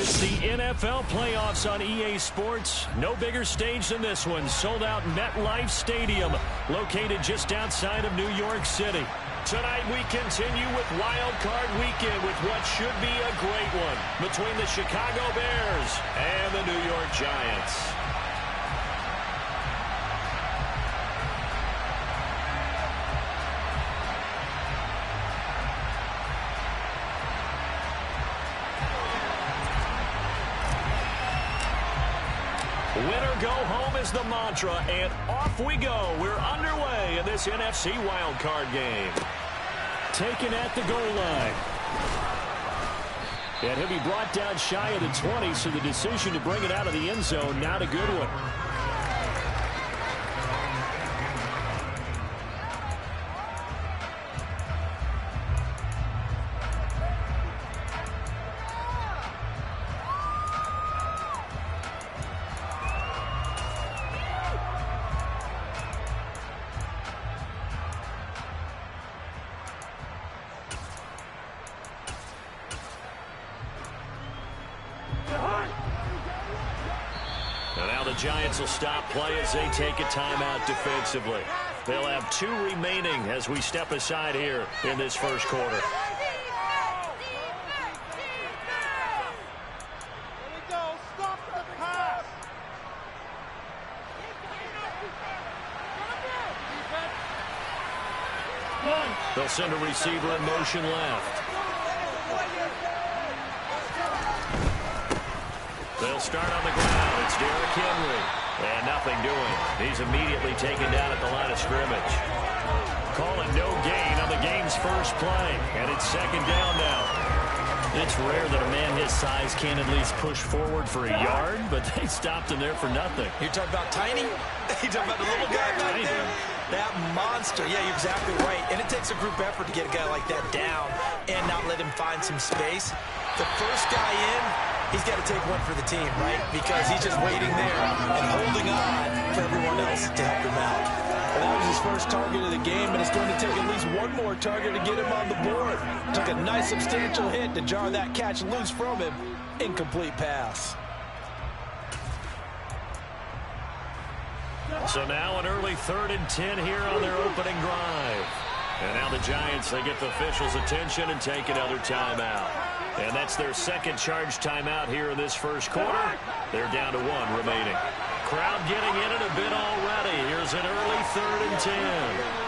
It's the NFL playoffs on EA Sports. No bigger stage than this one. Sold out MetLife Stadium, located just outside of New York City. Tonight we continue with Wildcard Weekend with what should be a great one between the Chicago Bears and the New York Giants. Winner go home is the mantra, and off we go. We're underway in this NFC wildcard game. Taken at the goal line. And he'll be brought down shy of the 20, so the decision to bring it out of the end zone, not a good one. Giants will stop play as they take a timeout defensively. They'll have 2 remaining as we step aside here in this first quarter. They'll send a receiver in motion left. They'll start on the ground. It's Derrick Henry. And nothing doing. He's immediately taken down at the line of scrimmage. Calling no gain on the game's first play. And it's second down now. It's rare that a man his size can at least push forward for a yard, but they stopped him there for nothing. You're talking about tiny? You're talking about the little guy back there? That monster. Yeah, you're exactly right. And it takes a group effort to get a guy like that down and not let him find some space. The first guy in, he's got to take one for the team, right? Because he's just waiting there and holding on for everyone else to help him out. Well, that was his first target of the game, and it's going to take at least one more target to get him on the board. Took a nice substantial hit to jar that catch loose from him. Incomplete pass. So now an early 3rd and 10 here on their opening drive. And now the Giants, they get the officials' attention and take another timeout. And that's their second charge timeout here in this first quarter. They're down to 1 remaining. Crowd getting in it a bit already. Here's an early 3rd and 10.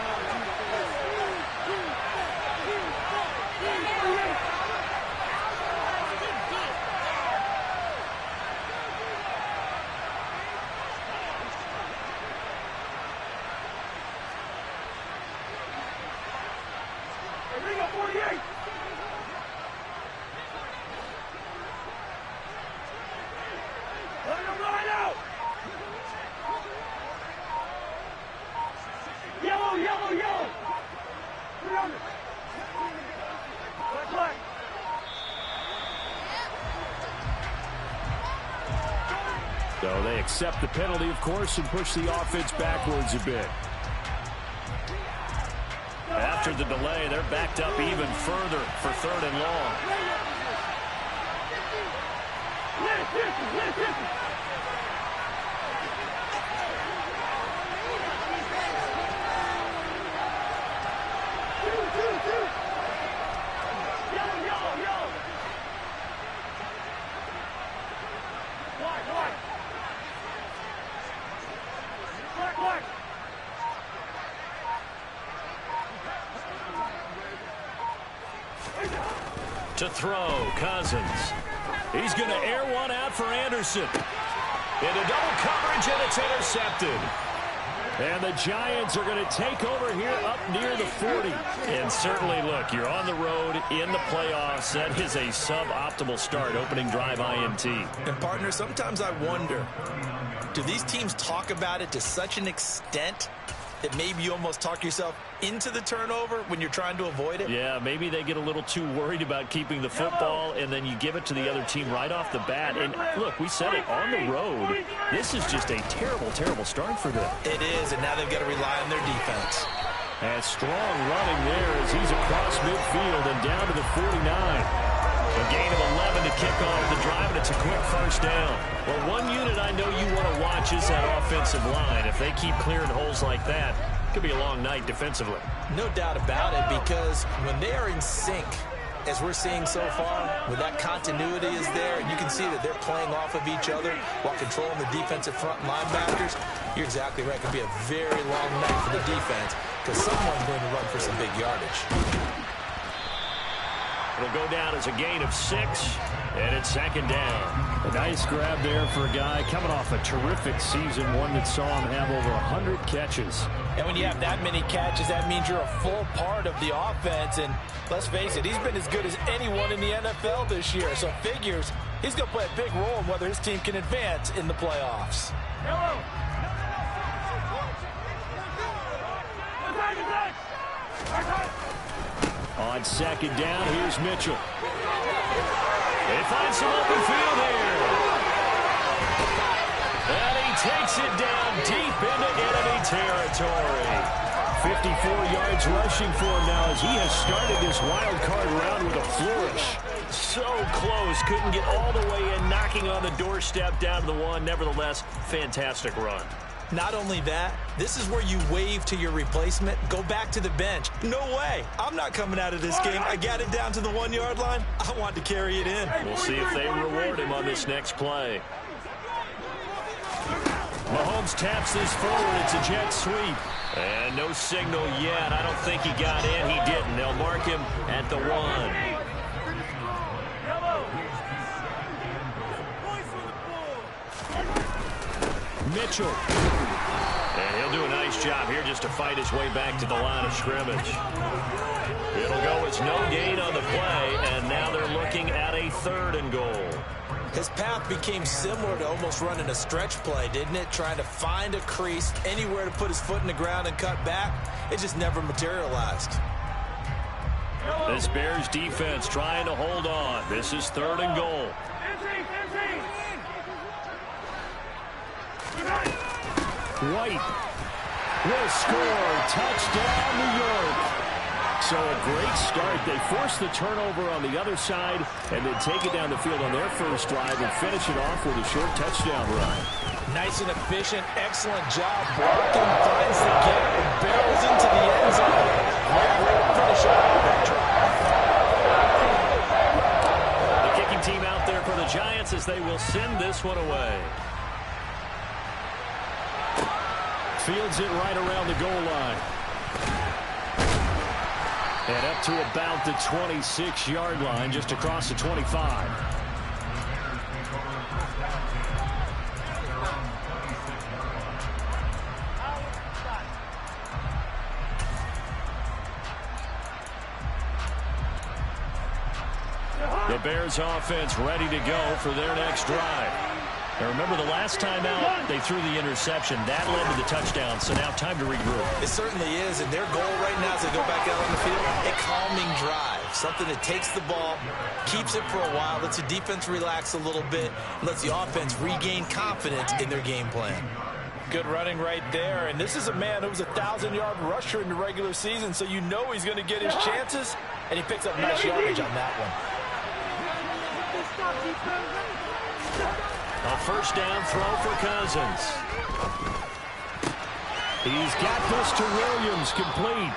So they accept the penalty, of course, and push the offense backwards a bit. After the delay, they're backed up even further for 3rd and long. To throw, Cousins. He's going to air one out for Anderson. Into double coverage, and it's intercepted. And the Giants are going to take over here up near the 40. And certainly, look, you're on the road in the playoffs. That is a suboptimal start, opening drive INT. And, partner, sometimes I wonder, do these teams talk about it to such an extent that maybe you almost talk yourself into the turnover when you're trying to avoid it? Yeah, maybe they get a little too worried about keeping the football, and then you give it to the other team right off the bat. And look, we said it, on the road, this is just a terrible, terrible start for them. It is, and now they've got to rely on their defense. And strong running there as he's across midfield and down to the 49. A gain of 11 to kick off the drive, and it's a quick first down. Well, one unit I know you want to watch is that offensive line. If they keep clearing holes like that, it could be a long night defensively. No doubt about it, because when they are in sync, as we're seeing so far, when that continuity is there, and you can see that they're playing off of each other while controlling the defensive front linebackers, you're exactly right. It could be a very long night for the defense because someone's going to run for some big yardage. It'll go down as a gain of 6, and it's second down. A nice grab there for a guy coming off a terrific season, one that saw him have over 100 catches. And when you have that many catches, that means you're a full part of the offense. And let's face it, he's been as good as anyone in the NFL this year. So figures he's going to play a big role in whether his team can advance in the playoffs. On second down, here's Mitchell. They find some open field here. And he takes it down deep into enemy territory. 54 yards rushing for him now as he has started this wild card round with a flourish. So close, couldn't get all the way in, knocking on the doorstep down to the 1. Nevertheless, fantastic run. Not only that, this is where you wave to your replacement, go back to the bench. No way. I'm not coming out of this game. I got it down to the 1-yard line. I want to carry it in. We'll see if they reward him on this next play. Mahomes taps this forward. It's a jet sweep. And no signal yet. I don't think he got in. He didn't. They'll mark him at the 1. Mitchell. And he'll do a nice job here just to fight his way back to the line of scrimmage. It'll go as no gain on the play, and now they're looking at a 3rd and goal. His path became similar to almost running a stretch play, didn't it? Trying to find a crease, anywhere to put his foot in the ground and cut back. It just never materialized. This Bears defense trying to hold on. This is 3rd and goal. White will score. Touchdown, New York. So a great start. They force the turnover on the other side and then take it down the field on their first drive and finish it off with a short touchdown run. Nice and efficient. Excellent job blocking. Finds the gap and barrels into the end zone. Great way to finish off that drive. The kicking team out there for the Giants as they will send this one away. Fields it right around the goal line. And up to about the 26-yard line, just across the 25. The Bears offense ready to go for their next drive. Now remember, the last time out, they threw the interception. That led to the touchdown, so now time to regroup. It certainly is, and their goal right now as they go back out on the field, a calming drive. Something that takes the ball, keeps it for a while, lets the defense relax a little bit, lets the offense regain confidence in their game plan. Good running right there, and this is a man who was a 1,000-yard rusher in the regular season, so you know he's going to get his chances, and he picks up nice yardage on that one. A first down throw for Cousins. He's got this to Williams, complete.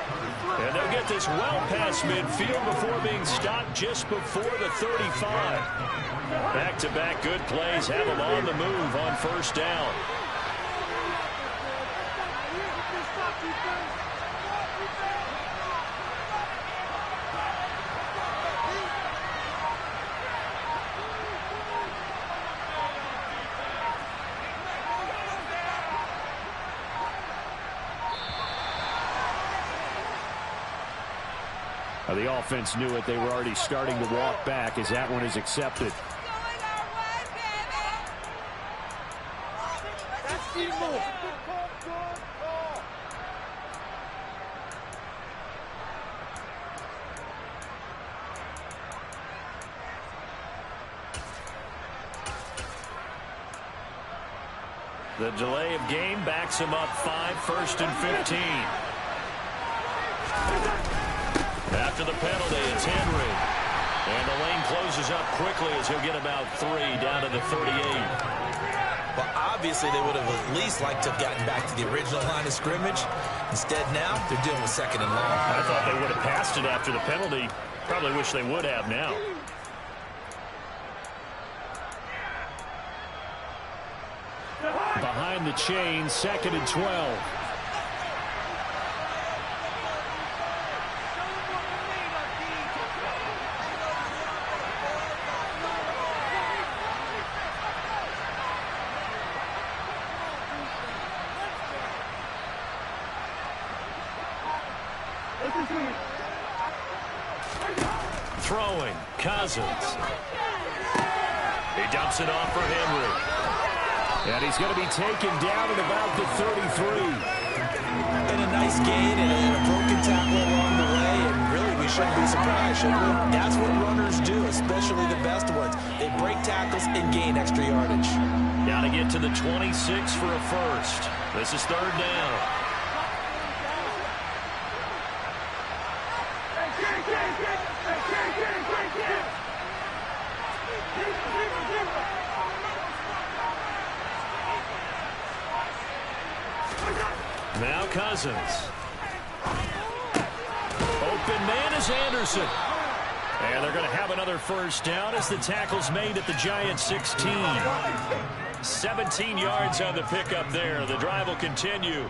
And they'll get this well past midfield before being stopped just before the 35. Back-to-back good plays have them on the move on first down. The offense knew it. They were already starting to walk back as that one is accepted. The delay of game backs him up 5, 1st and 15. After the penalty, it's Henry. And the lane closes up quickly as he'll get about 3 down to the 38. Well, obviously, they would have at least liked to have gotten back to the original line of scrimmage. Instead, now, they're dealing with 2nd and long. I thought they would have passed it after the penalty. Probably wish they would have now. Behind the chain, 2nd and 12. Throwing, Cousins. He dumps it off for Henry. And he's going to be taken down at about the 33. And a nice gain and a broken tackle along the way. And really, we shouldn't be surprised, should we? That's what runners do, especially the best ones. They break tackles and gain extra yardage. Got to get to the 26 for a first. This is 3rd down. Now Cousins. Open man is Anderson. And they're going to have another first down as the tackle's made at the Giants' 16. 17 yards on the pickup there. The drive will continue.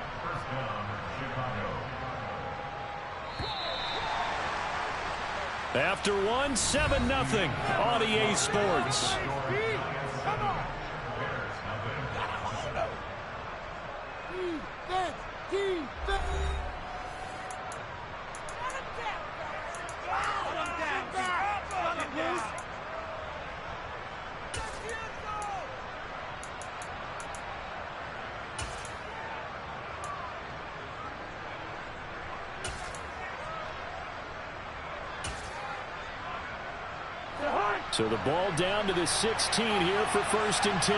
After 1, 7-0 on EA Sports. So the ball down to the 16 here for 1st and 10.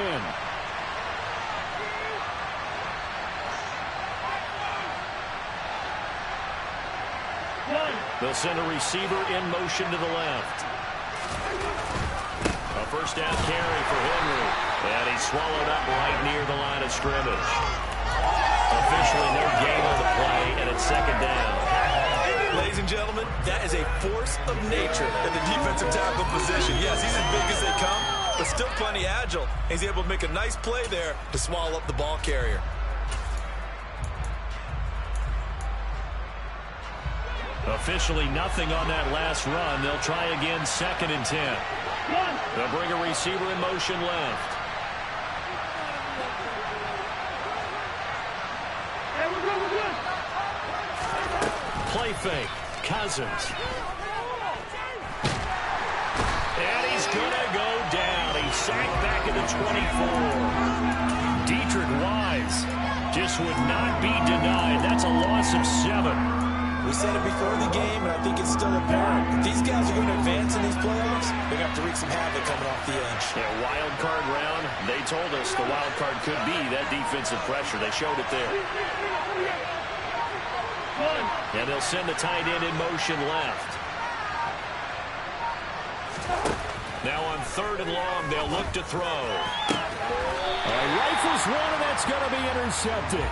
They'll send a receiver in motion to the left. A first down carry for Henry. And he's swallowed up right near the line of scrimmage. Officially no gain on the play, and it's 2nd down. Ladies and gentlemen, that is a force of nature in the defensive tackle position. Yes, he's as big as they come, but still plenty agile. He's able to make a nice play there to swallow up the ball carrier. Officially nothing on that last run. They'll try again 2nd and 10. They'll bring a receiver in motion left. Play fake. Cousins. And he's going to go down. He's sacked back at the 24. Dietrich Wise just would not be denied. That's a loss of 7. We said it before the game, and I think it's still apparent. If these guys are going to advance in these playoffs, they're going to have to wreak some havoc coming off the edge. Yeah, wild card round. They told us the wild card could be that defensive pressure. They showed it there. And they'll send the tight end in motion left. Now on 3rd and long, they'll look to throw. Rifles one, and that's going to be intercepted.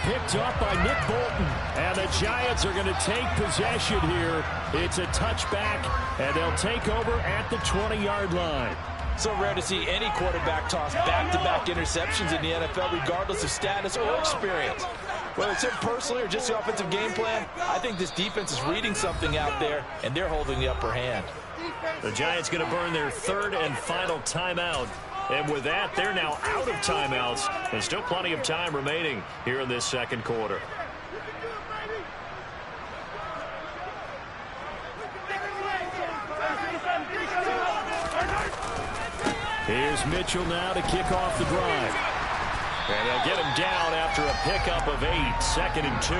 Picked up by Nick Bolton. And the Giants are going to take possession here. It's a touchback, and they'll take over at the 20-yard line. So rare to see any quarterback toss back-to-back interceptions in the NFL, regardless of status or experience. Whether it's him personally or just the offensive game plan, I think this defense is reading something out there, and they're holding the upper hand. The Giants going to burn their 3rd and final timeout. And with that, they're now out of timeouts. There's still plenty of time remaining here in this 2nd quarter. Here's Mitchell now to kick off the drive. And they'll get him down after a pickup of 8, 2nd and 2.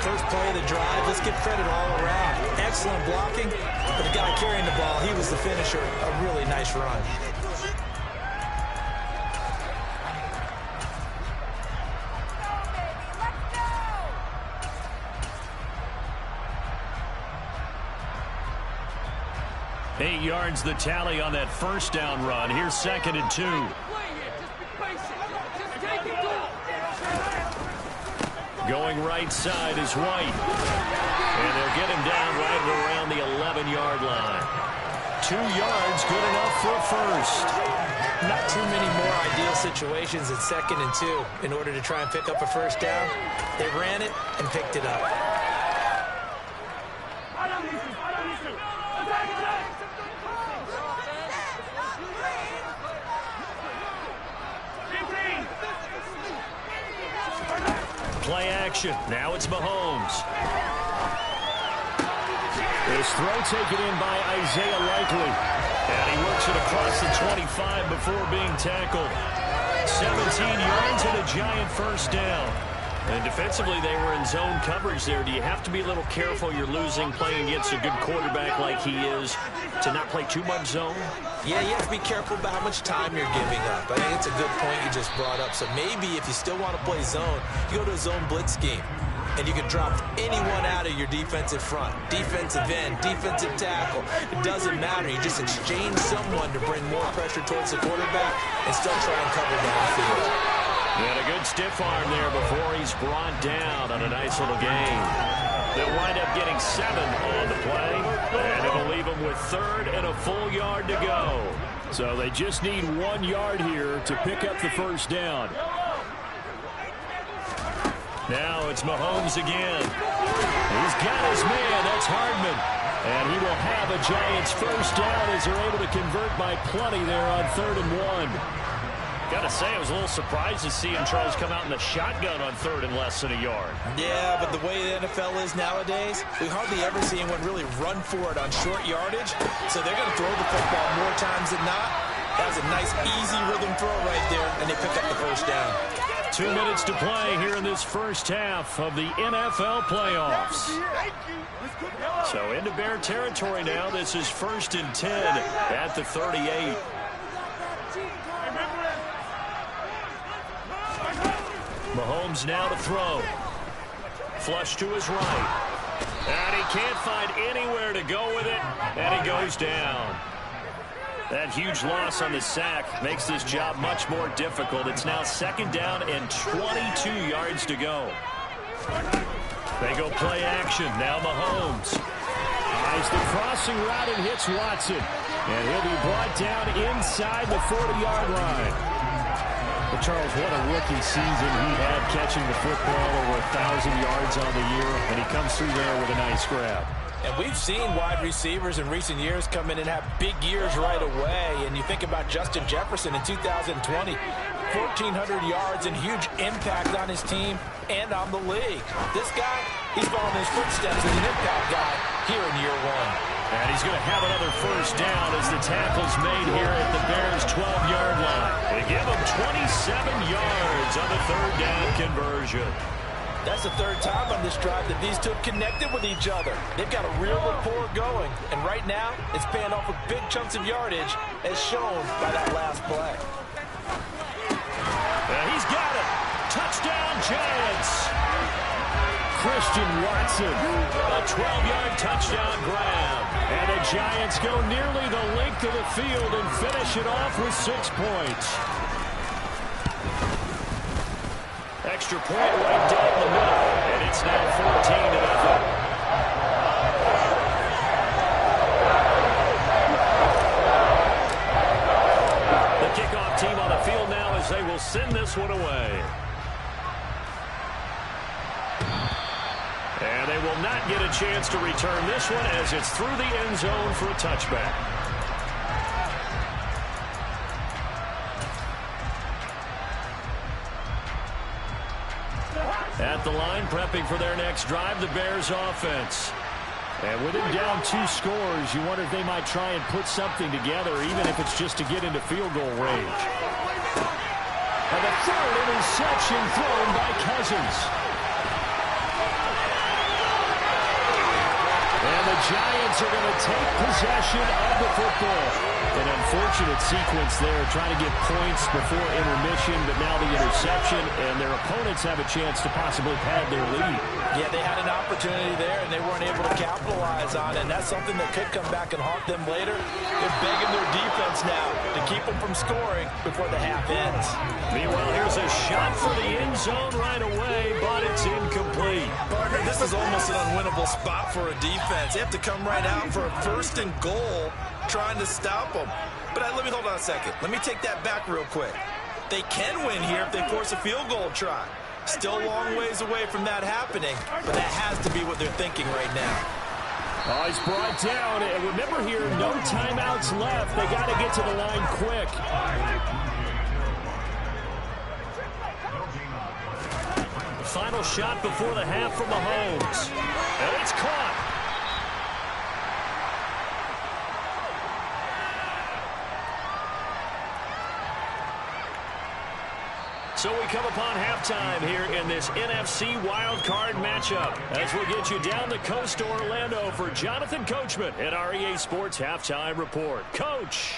First play of the drive, let's give credit all around. Excellent blocking, but the guy carrying the ball, he was the finisher. A really nice run. 8 yards the tally on that first down run. Here's 2nd and 2. Going right side is White. And they'll get him down right around the 11-yard line. 2 yards, good enough for a first. Not too many more ideal situations at 2nd and 2 in order to try and pick up a first down. They ran it and picked it up. Play action. Now it's Mahomes. His throw taken in by Isaiah Likely. And he works it across the 25 before being tackled. 17 yards and a giant first down. And defensively, they were in zone coverage there. Do you have to be a little careful? You're losing playing against a good quarterback like he is to not play too much zone? Yeah, you have to be careful about how much time you're giving up. I think it's a good point you just brought up. So maybe if you still want to play zone, you go to a zone blitz scheme. And you can drop anyone out of your defensive front. Defensive end, defensive tackle. It doesn't matter. You just exchange someone to bring more pressure towards the quarterback and still try and cover downfield. And a good stiff arm there before he's brought down on a nice little gain. They'll wind up getting 7 on the play. And it'll leave them with 3rd and a full yard to go. So they just need 1 yard here to pick up the first down. Now it's Mahomes again. He's got his man. That's Hardman. And he will have a Giants first down as they're able to convert by plenty there on 3rd and 1. Got to say, I was a little surprised to see him, Charles, come out in the shotgun on 3rd and less than a yard. Yeah, but the way the NFL is nowadays, we hardly ever see anyone really run for it on short yardage. So they're going to throw the football more times than not. That was a nice, easy rhythm throw right there, and they pick up the first down. 2 minutes to play here in this first half of the NFL playoffs. So into Bear territory now. This is 1st and 10 at the 38. Mahomes now to throw. Flush to his right. And he can't find anywhere to go with it. And he goes down. That huge loss on the sack makes this job much more difficult. It's now 2nd down and 22 yards to go. They go play action. Now Mahomes. Eyes the crossing route and hits Watson. And he'll be brought down inside the 40-yard line. Well, Charles, what a rookie season he had catching the football over 1,000 yards on the year. And he comes through there with a nice grab. And we've seen wide receivers in recent years come in and have big years right away. And you think about Justin Jefferson in 2020, 1,400 yards and huge impact on his team and on the league. This guy, he's following his footsteps as an impact guy here in year 1. And he's going to have another first down as the tackle's made here at the Bears' 12-yard line. They give him 27 yards on the 3rd down conversion. That's the 3rd time on this drive that these two have connected with each other. They've got a real rapport going. And right now, it's paying off with big chunks of yardage, as shown by that last play. And he's got it. Touchdown, Giants. Christian Watson, a 12-yard touchdown grab. And the Giants go nearly the length of the field and finish it off with 6 points. Extra point right down the middle, and it's now 14-0. The kickoff team on the field now as they will send this one away. And they will not get a chance to return this one as it's through the end zone for a touchback. At the line, prepping for their next drive, the Bears offense. And with it down 2 scores, you wonder if they might try and put something together, even if it's just to get into field goal range. And the 3rd interception thrown by Cousins. And And the Giants are going to take possession of the football. An unfortunate sequence there, trying to get points before intermission, but now the interception, and their opponents have a chance to possibly pad their lead. Yeah, they had an opportunity there, and they weren't able to capitalize on it, and that's something that could come back and haunt them later. They're begging their defense now to keep them from scoring before the half ends. Meanwhile, here's a shot for the end zone right away, but it's incomplete. Partner, this is almost an unwinnable spot for a defense. They have to come right out for a 1st and goal, trying to stop them. But let me hold on a second. Let me take that back real quick. They can win here if they force a field goal try. Still a long ways away from that happening, but that has to be what they're thinking right now. Oh, he's brought down. And remember here, no timeouts left. They got to get to the line quick. The final shot before the half from Mahomes. And it's caught. So we come upon halftime here in this NFC Wildcard matchup as we'll get you down the coast to Orlando for Jonathan Coachman at our EA Sports Halftime Report. Coach.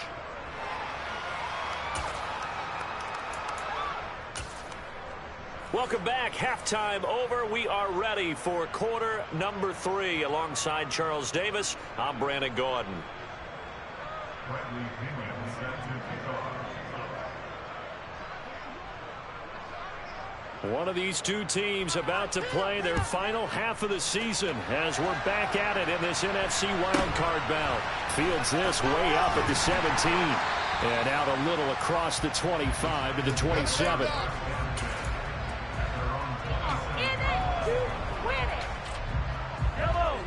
Welcome back. Halftime over. We are ready for quarter number 3 alongside Charles Davis. I'm Brandon Gordon. One of these two teams about to play their final half of the season as we're back at it in this NFC wildcard bout. Fields this way up at the 17 and out a little across the 25 to the 27.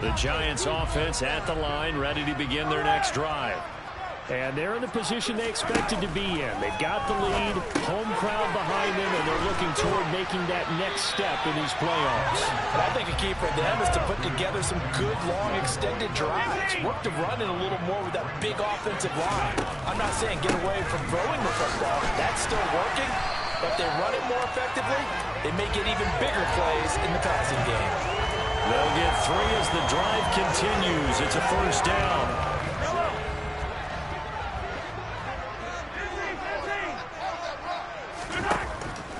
The Giants offense at the line, ready to begin their next drive. And they're in the position they expected to be in. They've got the lead, home crowd behind them, and they're looking toward making that next step in these playoffs. And I think a key for them is to put together some good, long, extended drives. Work the run in a little more with that big offensive line. I'm not saying get away from throwing the football. That's still working. But if they run it more effectively, they may get even bigger plays in the passing game. They'll get 3 as the drive continues. It's a first down.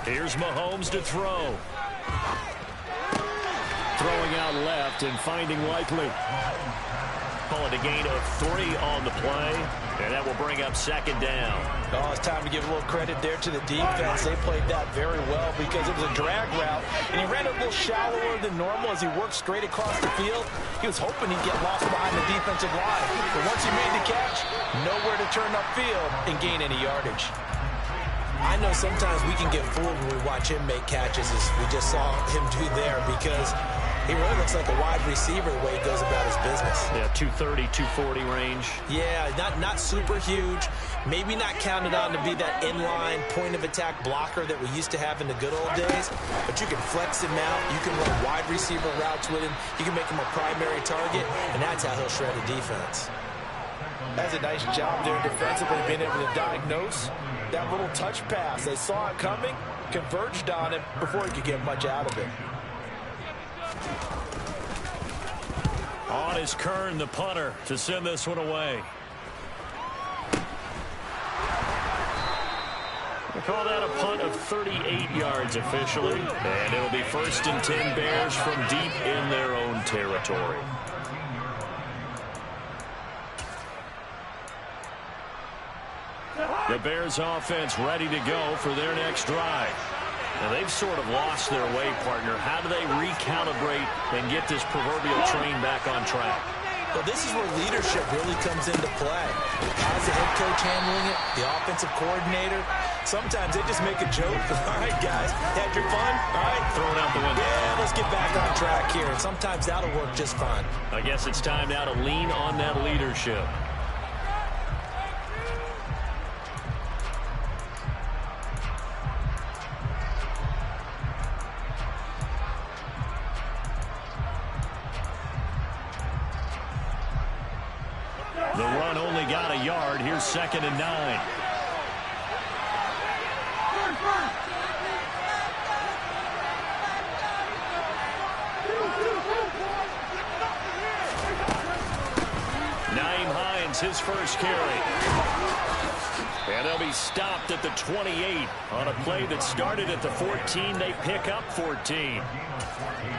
Here's Mahomes to throw. Throwing out left and finding Likely. Call it a gain of 3 on the play, and that will bring up second down. Oh, it's time to give a little credit there to the defense. They played that very well because it was a drag route, and he ran a little shallower than normal as he worked straight across the field. He was hoping he'd get lost behind the defensive line, but once he made the catch, nowhere to turn upfield and gain any yardage. I know sometimes we can get fooled when we watch him make catches, as we just saw him do there, because he really looks like a wide receiver the way he goes about his business. Yeah, 230, 240 range. Yeah, not super huge. Maybe not counted on to be that inline point-of-attack blocker that we used to have in the good old days, but you can flex him out. You can run wide receiver routes with him. You can make him a primary target, and that's how he'll shred a defense. That's a nice job there defensively, being able to diagnose that little touch pass. They saw it coming, converged on it before he could get much out of it. On is Kern, the punter, to send this one away. We'll call that a punt of 38 yards officially, and it'll be 1st and 10 Bears from deep in their own territory. The Bears offense ready to go for their next drive. Now they've sort of lost their way, partner. How do they recalibrate and get this proverbial train back on track? Well, this is where leadership really comes into play. How's the head coach handling it? The offensive coordinator? Sometimes they just make a joke. All right, guys, had your fun? All right, throw it out the window. Yeah, let's get back on track here. And sometimes that'll work just fine. I guess it's time now to lean on that leadership. The run only got a yard. Here's 2nd and 9. Williams, his first carry. And they'll be stopped at the 28 on a play that started at the 14. They pick up 14.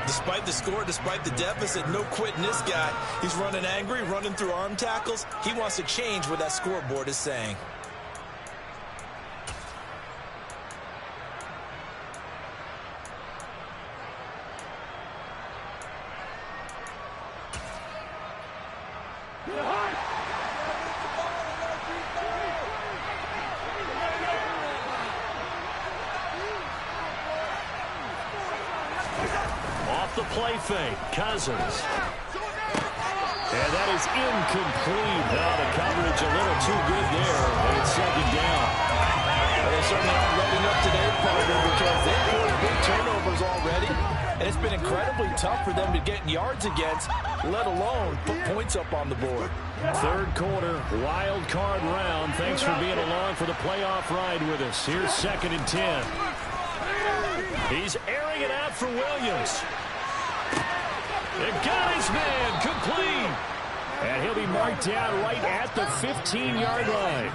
Despite the score, despite the deficit, no quitting this guy. He's running angry, running through arm tackles. He wants to change what that scoreboard is saying. The play fake, Cousins. And that is incomplete. Now the coverage a little too good there, and it's second down. Well, they certainly aren't letting up to their partner because they've forced big turnovers already, and it's been incredibly tough for them to get yards against, let alone put points up on the board. Third quarter, wild card round. Thanks for being along for the playoff ride with us. Here's 2nd and 10. He's airing it out for Williams. It got his man, complete. And he'll be marked down right at the 15-yard line.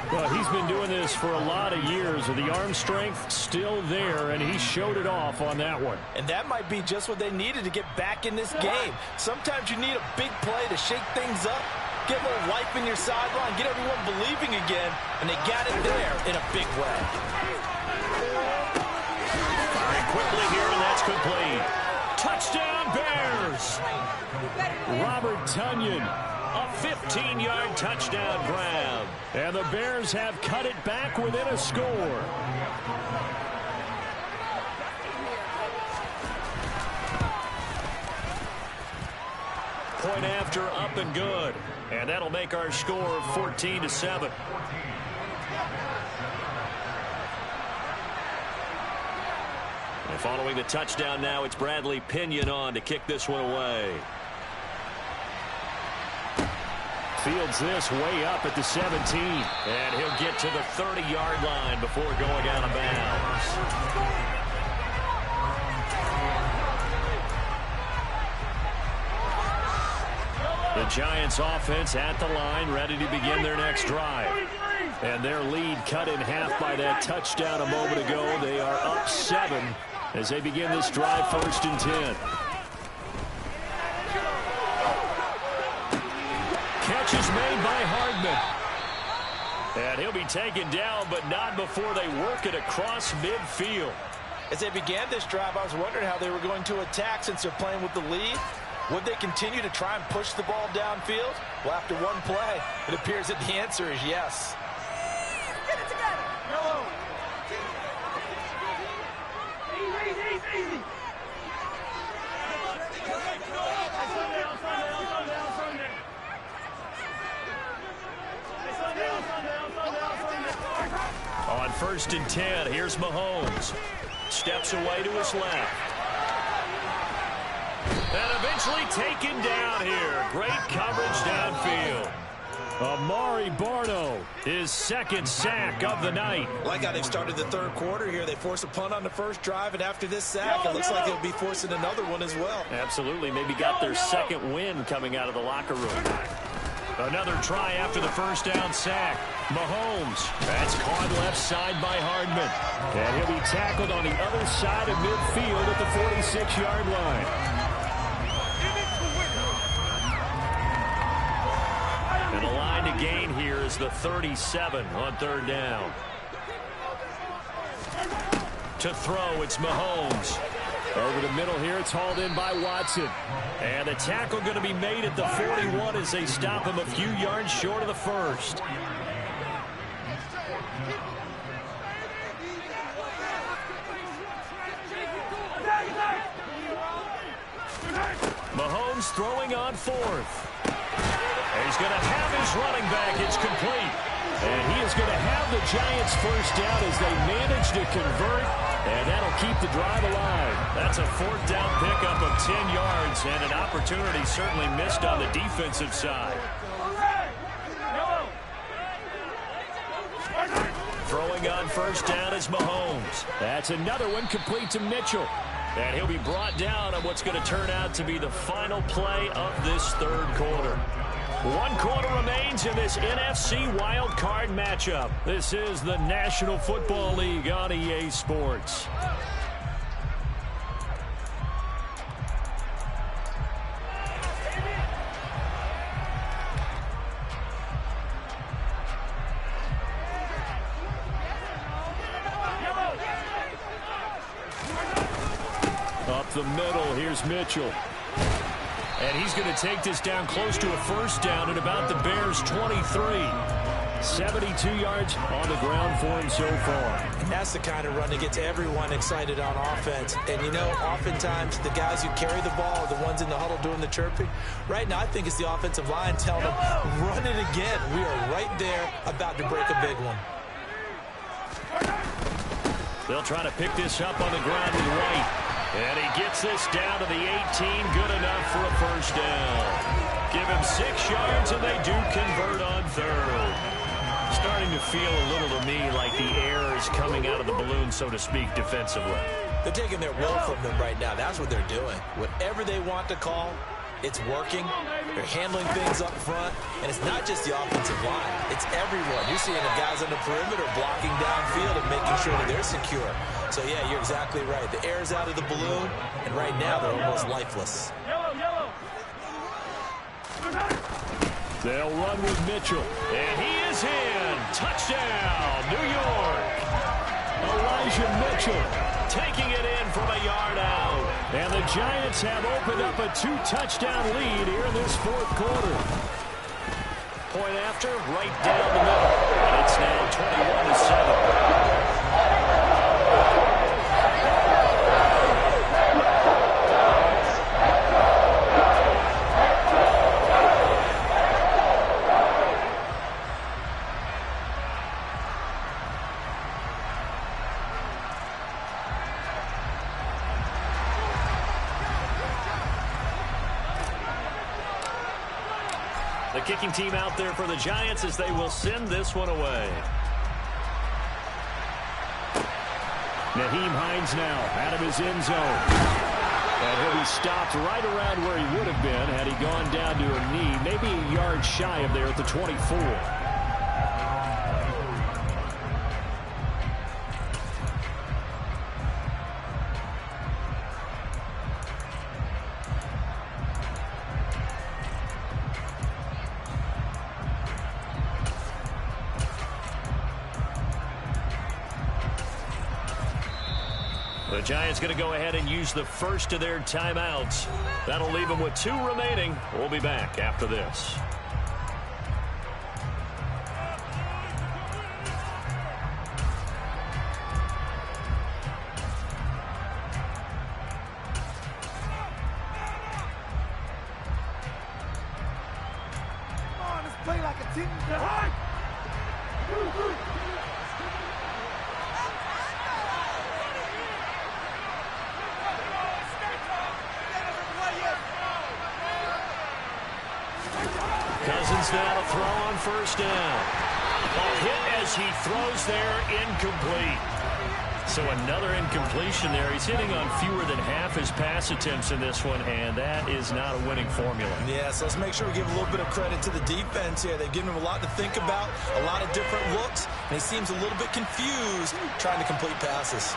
Well, he's been doing this for a lot of years, and the arm strength still there, and he showed it off on that one. And that might be just what they needed to get back in this game. Sometimes you need a big play to shake things up, get a little life in your sideline, get everyone believing again, and they got it there in a big way. Firing quickly here, and that's complete. Touchdown, Bears! Robert Tonyan, a 15-yard touchdown grab. And the Bears have cut it back within a score. Point after, up and good. And that'll make our score 14-7. And following the touchdown now, it's Bradley Pinion on to kick this one away. Fields this way up at the 17. And he'll get to the 30-yard line before going out of bounds. The Giants offense at the line, ready to begin their next drive. And their lead cut in half by that touchdown a moment ago. They are up 7 as they begin this drive, 1st and 10. Catch is made by Hardman. And he'll be taken down, but not before they work it across midfield. As they began this drive, I was wondering how they were going to attack since they're playing with the lead. Would they continue to try and push the ball downfield? Well, after one play, it appears that the answer is yes. Get it together. No. Easy. On 1st and 10, here's Mahomes. Steps away to his left. And eventually taken down here. Great coverage downfield. Amari Barno, his 2nd sack of the night. Like how they've started the third quarter here. They force a punt on the first drive, and after this sack, it looks like they'll be forcing another one as well. Absolutely. Maybe got their 2nd win coming out of the locker room. Another try after the first down sack. Mahomes. That's caught left side by Hardman. And he'll be tackled on the other side of midfield at the 46-yard line. And the line to gain here is the 37 on 3rd down. To throw, it's Mahomes. Over the middle here, it's hauled in by Watson. And the tackle going to be made at the 41 as they stop him a few yards short of the first. Mahomes throwing on 4th. He's going to have his running back. It's complete. And he is going to have the Giants first down as they manage to convert. And that'll keep the drive alive. That's a 4th down pickup of 10 yards. And an opportunity certainly missed on the defensive side. Throwing on 1st down is Mahomes. That's another one complete to Mitchell. And he'll be brought down on what's going to turn out to be the final play of this 3rd quarter. 1 quarter remains in this NFC Wildcard matchup. This is the National Football League on EA Sports. Up the middle, here's Mitchell. And he's going to take this down close to a first down at about the Bears' 23. 72 yards on the ground for him so far. And that's the kind of run that gets everyone excited on offense. And, you know, oftentimes the guys who carry the ball are the ones in the huddle doing the chirping. Right now, I think it's the offensive line telling them, run it again. We are right there about to break a big one. They'll try to pick this up on the ground with White. And he gets this down to the 18, good enough for a first down. Give him 6 yards, and they do convert on third. Starting to feel a little to me like the air is coming out of the balloon, so to speak, defensively. They're taking their will from them right now. That's what they're doing. Whatever they want to call, it's working. They're handling things up front. And it's not just the offensive line. It's everyone. You're seeing the guys on the perimeter blocking downfield and making sure that they're secure. So, yeah, you're exactly right. The air's out of the balloon, and right now they're almost lifeless. They'll run with Mitchell. And he is in. Touchdown, New York. Elijah Mitchell taking it in from a yard out. And the Giants have opened up a 2-touchdown lead here in this fourth quarter. Point after, right down the middle. And it's now 21-7. The kicking team out there for the Giants as they will send this one away. Nyheim Hines now out of his end zone. And he'll be stopped right around where he would have been had he gone down to a knee, maybe a yard shy of there at the 24. The Giants going to go ahead and use the first of their timeouts. That'll leave them with 2 remaining. We'll be back after this. Come on, let's play like a team. Cousins now to throw on first down. A hit as he throws there, incomplete. So another incompletion there. He's hitting on fewer than half his pass attempts in this one, and that is not a winning formula. Yes, let's make sure we give a little bit of credit to the defense here. They've given him a lot to think about, a lot of different looks, and he seems a little bit confused trying to complete passes.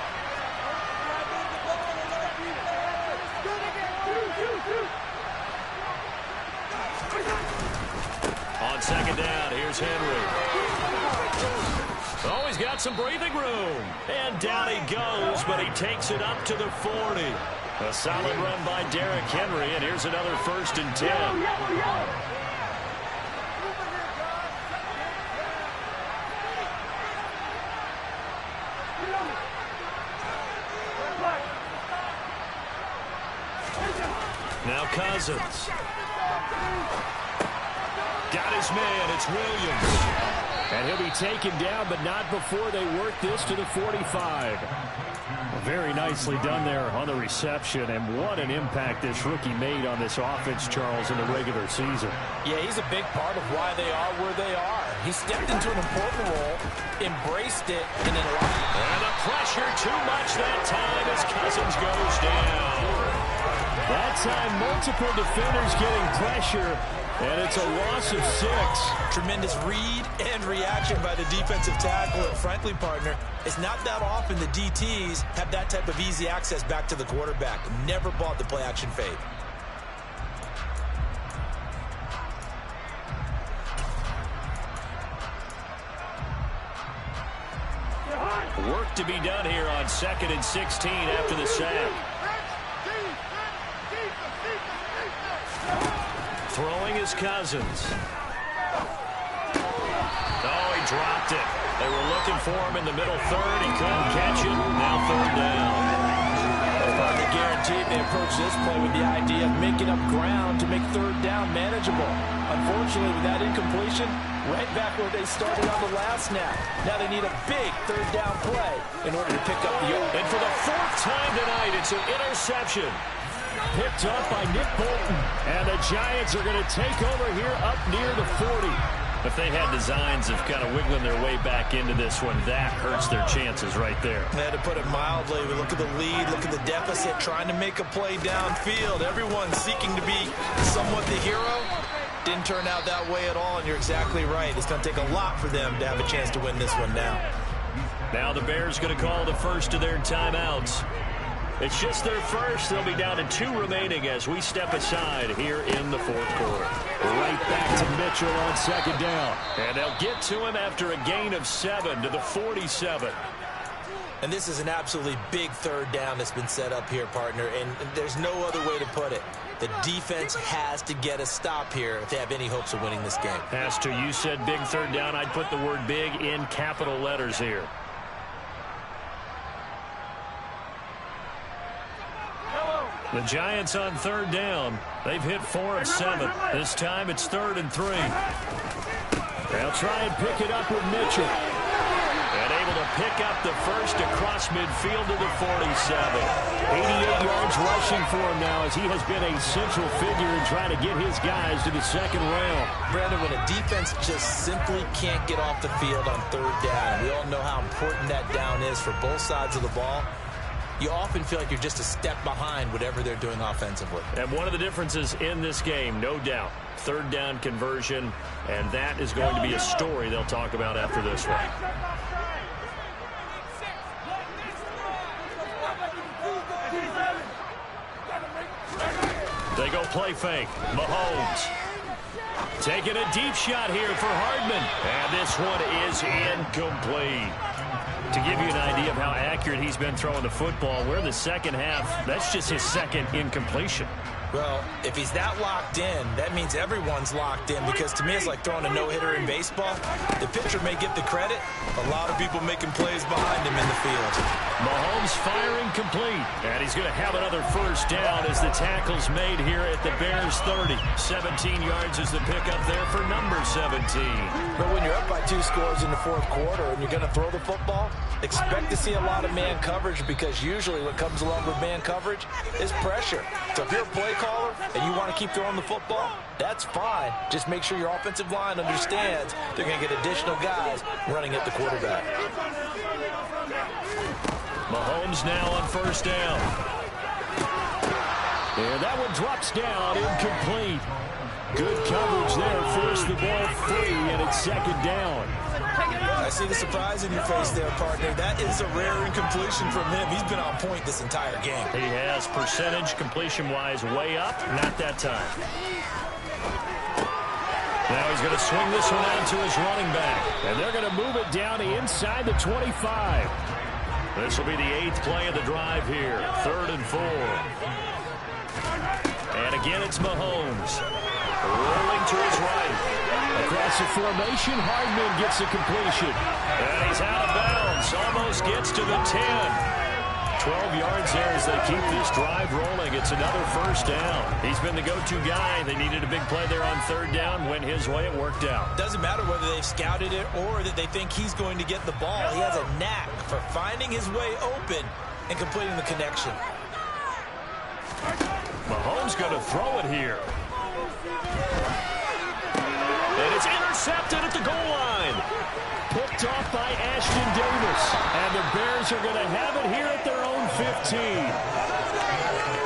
On second down, here's Henry. Oh, he's got some breathing room. And down he goes, but he takes it up to the 40. A solid run by Derrick Henry, and here's another 1st and 10. Now Cousins. Got his man, it's Williams. And he'll be taken down, but not before they work this to the 45. Very nicely done there on the reception, and what an impact this rookie made on this offense, Charles, in the regular season. Yeah, he's a big part of why they are where they are. He stepped into an important role, embraced it, and then and the pressure too much that time as Cousins goes down. That time, multiple defenders getting pressure. And it's a loss of 6. Tremendous read and reaction by the defensive tackle. And frankly, partner, it's not that often the DTs have that type of easy access back to the quarterback. Never bought the play-action fade. Work to be done here on 2nd and 16 after the sack. Throwing is Cousins. Oh, he dropped it. They were looking for him in the middle third. He couldn't catch it. Now 3rd down. They guaranteed they approached this play with the idea of making up ground to make 3rd down manageable. Unfortunately, with that incompletion, right back where they started on the last snap. Now they need a big 3rd down play in order to pick up the yard. And for the 4th time tonight, it's an interception. Picked up by Nick Bolton. And the Giants are going to take over here up near the 40. If they had designs of kind of wiggling their way back into this one, that hurts their chances right there. They had to put it mildly. We look at the lead, look at the deficit, trying to make a play downfield. Everyone seeking to be somewhat the hero. Didn't turn out that way at all, and you're exactly right. It's going to take a lot for them to have a chance to win this one now. Now the Bears going to call the first of their timeouts. It's just their first. They'll be down to 2 remaining as we step aside here in the 4th quarter. Right back to Mitchell on 2nd down. And they'll get to him after a gain of 7 to the 47. And this is an absolutely big 3rd down that's been set up here, partner, and there's no other way to put it. The defense has to get a stop here if they have any hopes of winning this game. Has to. You said big 3rd down. I'd put the word big in capital letters here. The Giants on 3rd down. They've hit 4 of 7. This time it's 3rd and 3. They'll try and pick it up with Mitchell. And able to pick up the first across midfield to the 47. 88 yards rushing for him now as he has been a central figure in trying to get his guys to the 2nd round. Brandon, when a defense just simply can't get off the field on 3rd down, we all know how important that down is for both sides of the ball. You often feel like you're just a step behind whatever they're doing offensively. And one of the differences in this game, no doubt, 3rd down conversion, and that is going to be a story they'll talk about after this one. They go play fake. Mahomes taking a deep shot here for Hardman. And this one is incomplete. To give you an idea of how accurate he's been throwing the football, we're in the 2nd half. That's just his 2nd incompletion. Well, if he's that locked in, that means everyone's locked in, because to me it's like throwing a no-hitter in baseball. The pitcher may get the credit. A lot of people making plays behind him in the field. Mahomes firing complete. And he's going to have another 1st down as the tackle's made here at the Bears 30. 17 yards is the pickup there for number 17. But when you're up by 2 scores in the 4th quarter and you're going to throw the football, expect to see a lot of man coverage, because usually what comes along with man coverage is pressure. So if you're a play caller and you want to keep throwing the football, that's fine. Just make sure your offensive line understands they're going to get additional guys running at the quarterback. Mahomes now on 1st down. And that one drops down, incomplete. Good coverage there, forced the ball free, and it's 2nd down. I see the surprise in your face there, partner. That is a rare incompletion from him. He's been on point this entire game. He has, percentage completion-wise way up, not that time. Now he's going to swing this one out to his running back. And they're going to move it down inside the 25. This will be the 8th play of the drive here. 3rd and 4. And again, it's Mahomes. Rolling to his right. Across the formation, Hardman gets the completion. And he's out of bounds. Almost gets to the 10. 12 yards there as they keep this drive rolling. It's another 1st down. He's been the go-to guy. They needed a big play there on 3rd down. Went his way. It worked out. Doesn't matter whether they've scouted it or that they think he's going to get the ball. He has a knack for finding his way open and completing the connection. Mahomes going to throw it here. And it's intercepted at the goal line. picked off by Ashton Davis. And the Bears are going to have it here at their own 15.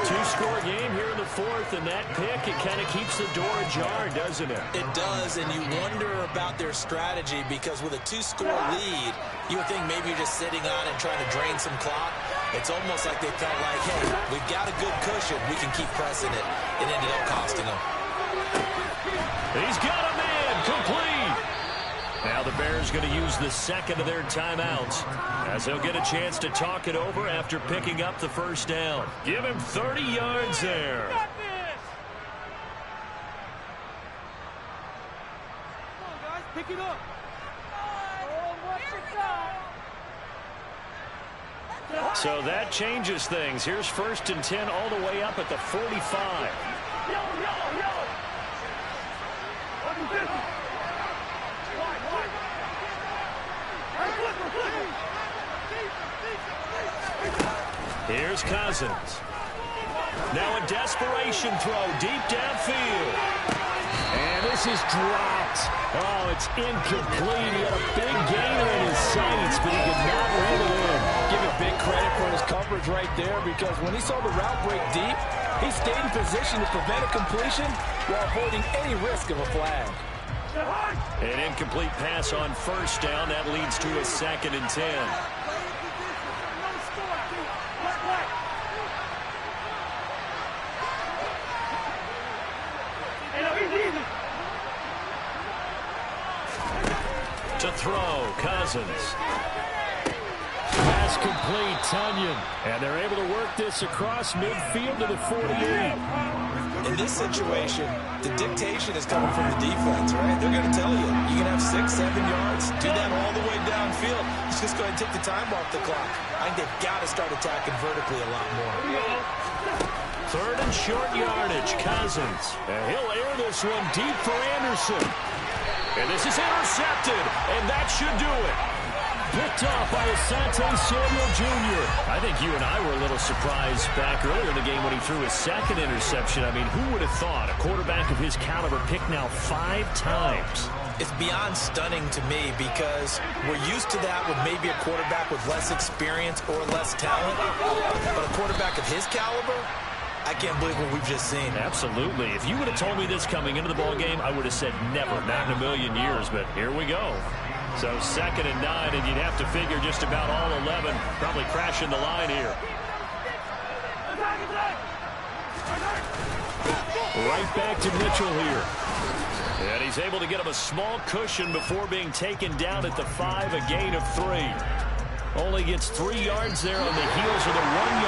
Two-score game here in the fourth, and that pick, it kind of keeps the door ajar, doesn't it? It does, and you wonder about their strategy because with a two-score lead, you would think maybe you're just sitting on and trying to drain some clock. It's almost like they felt like, hey, we've got a good cushion. We can keep pressing it. It ended up costing them. He's got a man complete. Now the Bears going to use the second of their timeouts as they'll get a chance to talk it over after picking up the first down. Give him 30 yards there. Come on, guys, pick it up. So that changes things. Here's 1st and 10 all the way up at the 45. Here's Cousins. Now a desperation throw deep downfield. And this is dropped. Oh, it's incomplete. He had a big gainer in his sights, but he could not reel it in. Give him big credit for his coverage right there because when he saw the route break deep, he stayed in position to prevent a completion while avoiding any risk of a flag. An incomplete pass on first down. That leads to a 2nd and 10. To throw, Cousins. Pass complete, Tunyon. And they're able to work this across midfield to the 48. In this situation, the dictation is coming from the defense, right? They're going to tell you, you can have 6, 7 yards, do that all the way downfield. Let's just go ahead and take the time off the clock. I think they've got to start attacking vertically a lot more. 3rd and short yardage, Cousins. And he'll air this one deep for Anderson. And this is intercepted, and that should do it. Picked off by Asante Samuel Jr. I think you and I were a little surprised back earlier in the game when he threw his 2nd interception. I mean, who would have thought a quarterback of his caliber picked now 5 times? It's beyond stunning to me because we're used to that with maybe a quarterback with less experience or less talent. But a quarterback of his caliber, I can't believe what we've just seen. Absolutely. If you would have told me this coming into the ball game, I would have said never, not in a million years. But here we go. So 2nd and 9, and you'd have to figure just about all 11 probably crashing the line here. Right back to Mitchell here. And he's able to get him a small cushion before being taken down at the 5, a gain of 3. Only gets 3 yards there on the heels of the 1